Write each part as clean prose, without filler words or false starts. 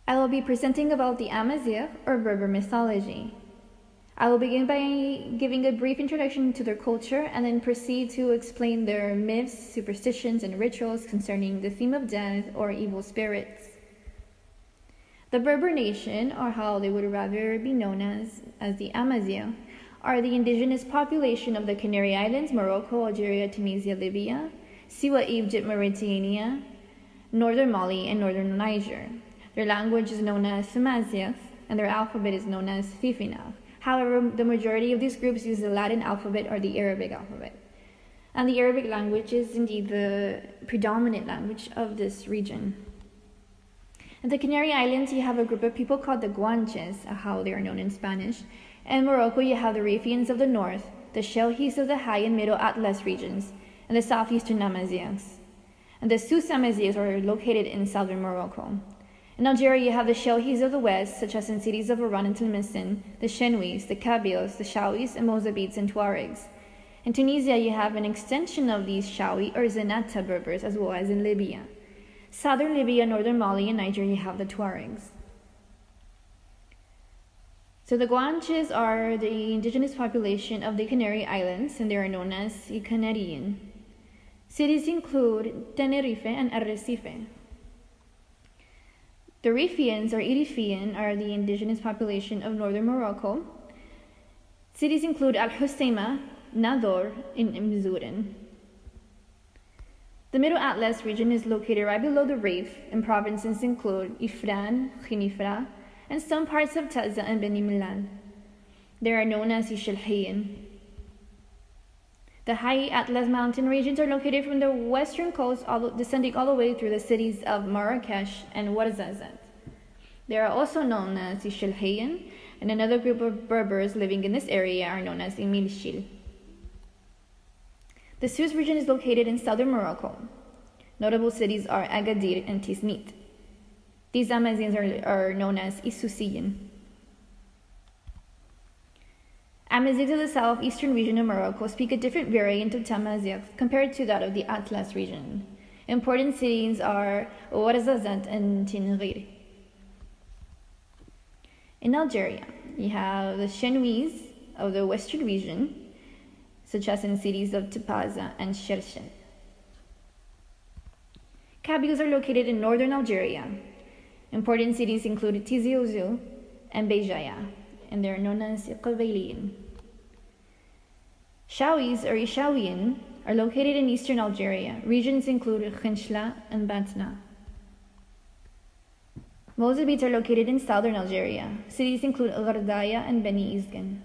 I will be presenting about the Amazigh or Berber mythology. I will begin by giving a brief introduction to their culture and then proceed to explain their myths, superstitions, and rituals concerning the theme of death or evil spirits. The Berber nation, or how they would rather be known as the Amazigh, are the indigenous population of the Canary Islands, Morocco, Algeria, Tunisia, Libya, Siwa, Egypt, Mauritania, northern Mali, and northern Niger. Their language is known as Amazighs, and their alphabet is known as Fifinagh. However, the majority of these groups use the Latin alphabet or the Arabic alphabet. And the Arabic language is indeed the predominant language of this region. In the Canary Islands, you have a group of people called the Guanches, how they are known in Spanish. In Morocco, you have the Rifians of the north, the CHELHIYEN of the high and middle Atlas regions, and the southeastern Amazighs. And the ISOUSIYEN are located in southern Morocco. In Algeria, you have the CHELHIYEN of the west, such as in cities of Oran and Tlemcen, the CHAOUIS, the Kabyles, the CHAOUIS, and MOZABITES and Tuaregs. In Tunisia, you have an extension of these CHAOUI or Zenata Berbers, as well as in Libya. Southern Libya, northern Mali, and Niger, you have the Tuaregs. So the Guanches are the indigenous population of the Canary Islands, and they are known as CHELHIYEN. Cities include Tenerife and Arrecife. The Rifians or Irifian are the indigenous population of northern Morocco. Cities include Al Hoceima, Nador, and Mzouren. The Middle Atlas region is located right below the Rif, and provinces include Ifran, Khinifra, and some parts of Taza and Beni Mellal. They are known as ICHELHIYEN. The high Atlas mountain regions are located from the western coast, descending all the way through the cities of Marrakesh and Ouarzazate. They are also known as ICHELHIYEN, and another group of Berbers living in this area are known as IMILCHIL. The Souss region is located in southern Morocco. Notable cities are Agadir and Tismit. These Amazighs are known as ISOUSIYEN. Amazighs of the southeastern region of Morocco speak a different variant of Tamazighs compared to that of the Atlas region. Important cities are Ouarzazate and Tinghir. In Algeria, you have the CHAOUIS of the western region, such as in cities of Tipaza and Cherchel. Kabyles are located in northern Algeria. Important cities include Tizi Ouzou and Béjaïa, and they are known as Qabayliyin. CHAOUIS or ISOUSIYEN are located in eastern Algeria. Regions include Khenchla and Batna. MOZABITES are located in southern Algeria. Cities include Ghardaya and Beni Izgen.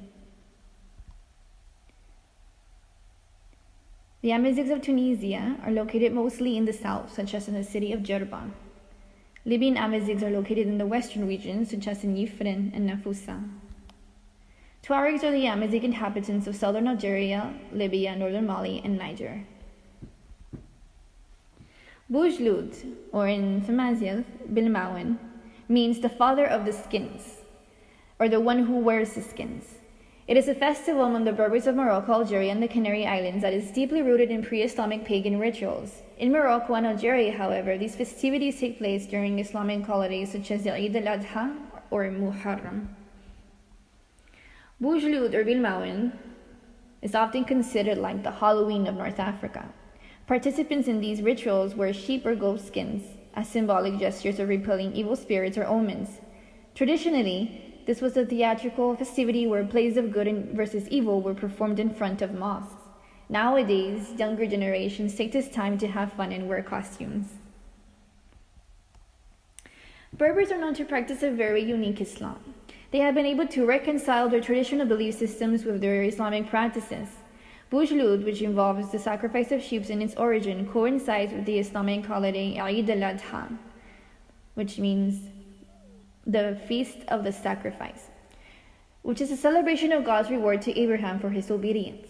The Amazighs of Tunisia are located mostly in the south, such as in the city of Djerba. Libyan Amazighs are located in the western regions, such as in Yifren and Nafusa. Tuaregs are the Amazigh inhabitants of southern Algeria, Libya, northern Mali, and Niger. Boujloud, or in Amazigh, Bilmawen, means the father of the skins, or the one who wears the skins. It is a festival among the Berbers of Morocco, Algeria, and the Canary Islands that is deeply rooted in pre-Islamic pagan rituals. In Morocco and Algeria, however, these festivities take place during Islamic holidays such as the Eid al-Adha or Muharram. Boujloud or Bilmawen is often considered like the Halloween of North Africa. Participants in these rituals wear sheep or goat skins as symbolic gestures of repelling evil spirits or omens. Traditionally, this was a theatrical festivity where plays of good versus evil were performed in front of mosques. Nowadays, younger generations take this time to have fun and wear costumes. Berbers are known to practice a very unique Islam. They have been able to reconcile their traditional belief systems with their Islamic practices. Boujloud, which involves the sacrifice of sheep in its origin, coincides with the Islamic holiday Eid al-Adha, which means the Feast of the Sacrifice, which is a celebration of God's reward to Abraham for his obedience.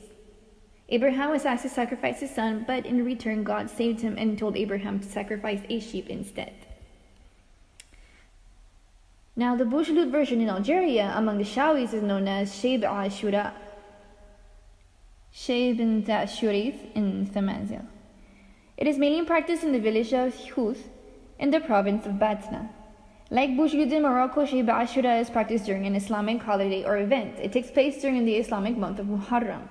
Abraham was asked to sacrifice his son, but in return God saved him and told Abraham to sacrifice a sheep instead. Now the Boujloud version in Algeria among the CHAOUIS is known as Shayb Ashura, Shayb Shurif in Amazigh. It is mainly practiced in the village of Houth in the province of Batna. Like Boujloud in Morocco, Sheba Ashura is practiced during an Islamic holiday or event. It takes place during the Islamic month of Muharram.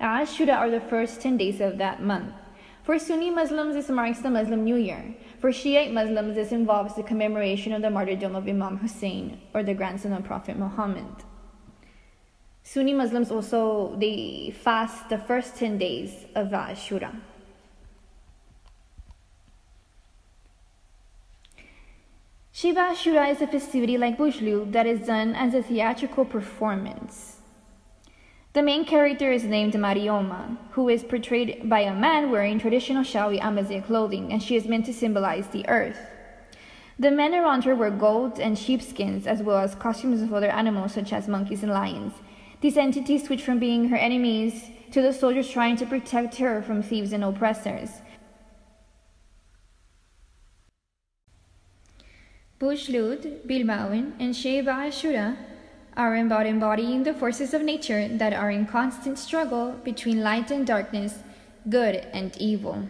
Ashura are the first 10 days of that month. For Sunni Muslims, this marks the Muslim New Year. For Shiite Muslims, this involves the commemoration of the martyrdom of Imam Hussein, or the grandson of Prophet Muhammad. Sunni Muslims also, they fast the first 10 days of Ashura. Sheba Ashura is a festivity like Boujloud that is done as a theatrical performance. The main character is named MARIOUMA, who is portrayed by a man wearing traditional CHAOUIS Amazigh clothing, and she is meant to symbolize the earth. The men around her wear gold and sheepskins, as well as costumes of other animals such as monkeys and lions. These entities switch from being her enemies to the soldiers trying to protect her from thieves and oppressors. Boujloud, Bilbaouen, and Sheba Ashura are about embodying the forces of nature that are in constant struggle between light and darkness, good and evil.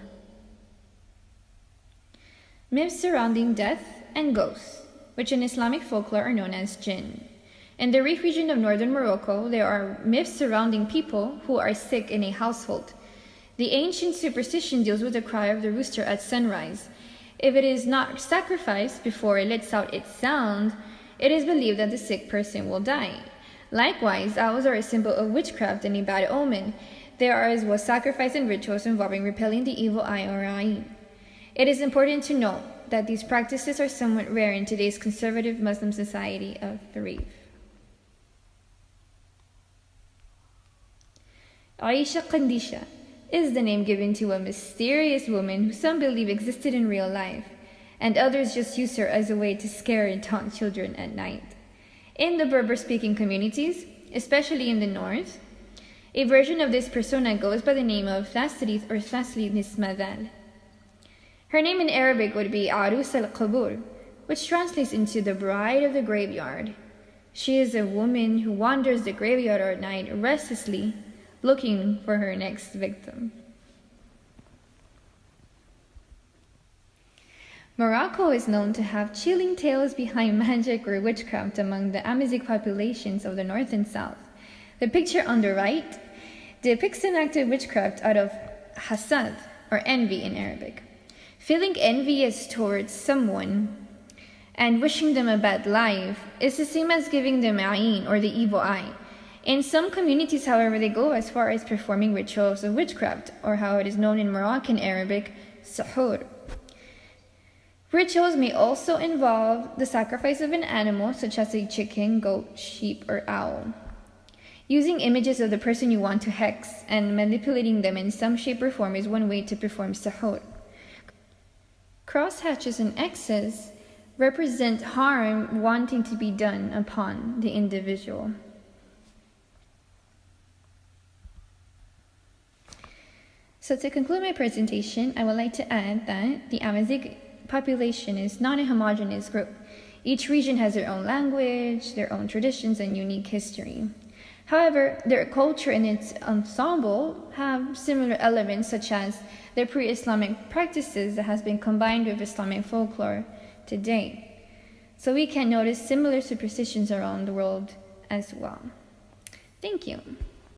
Myths surrounding death and ghosts, which in Islamic folklore are known as jinn. In the Rif region of northern Morocco, there are myths surrounding people who are sick in a household. The ancient superstition deals with the cry of the rooster at sunrise. If it is not sacrificed before it lets out its sound, it is believed that the sick person will die. Likewise, owls are a symbol of witchcraft and a bad omen. There are as well sacrifice and rituals involving repelling the evil eye or ayn. It is important to note that these practices are somewhat rare in today's conservative Muslim society of the Rif. QANDICHA is the name given to a mysterious woman who some believe existed in real life, and others just use her as a way to scare and taunt children at night. In the Berber-speaking communities, especially in the north, a version of this persona goes by the name of Thasrith or Thasli Nismadal. Her name in Arabic would be Arus al-Qubur, which translates into the bride of the graveyard. She is a woman who wanders the graveyard at night restlessly, looking for her next victim. Morocco is known to have chilling tales behind magic or witchcraft among the Amazigh populations of the north and south. The picture on the right depicts an act of witchcraft out of hasad, or envy in Arabic. Feeling envious towards someone and wishing them a bad life is the same as giving them ayn, or the evil eye. In some communities, however, they go as far as performing rituals of witchcraft, or how it is known in Moroccan Arabic, suhoor. Rituals may also involve the sacrifice of an animal, such as a chicken, goat, sheep, or owl. Using images of the person you want to hex and manipulating them in some shape or form is one way to perform suhoor. Crosshatches and X's represent harm wanting to be done upon the individual. So to conclude my presentation, I would like to add that the Amazigh population is not a homogeneous group. Each region has their own language, their own traditions, and unique history. However, their culture and its ensemble have similar elements, such as their pre-Islamic practices that has been combined with Islamic folklore today. So we can notice similar superstitions around the world as well. Thank you.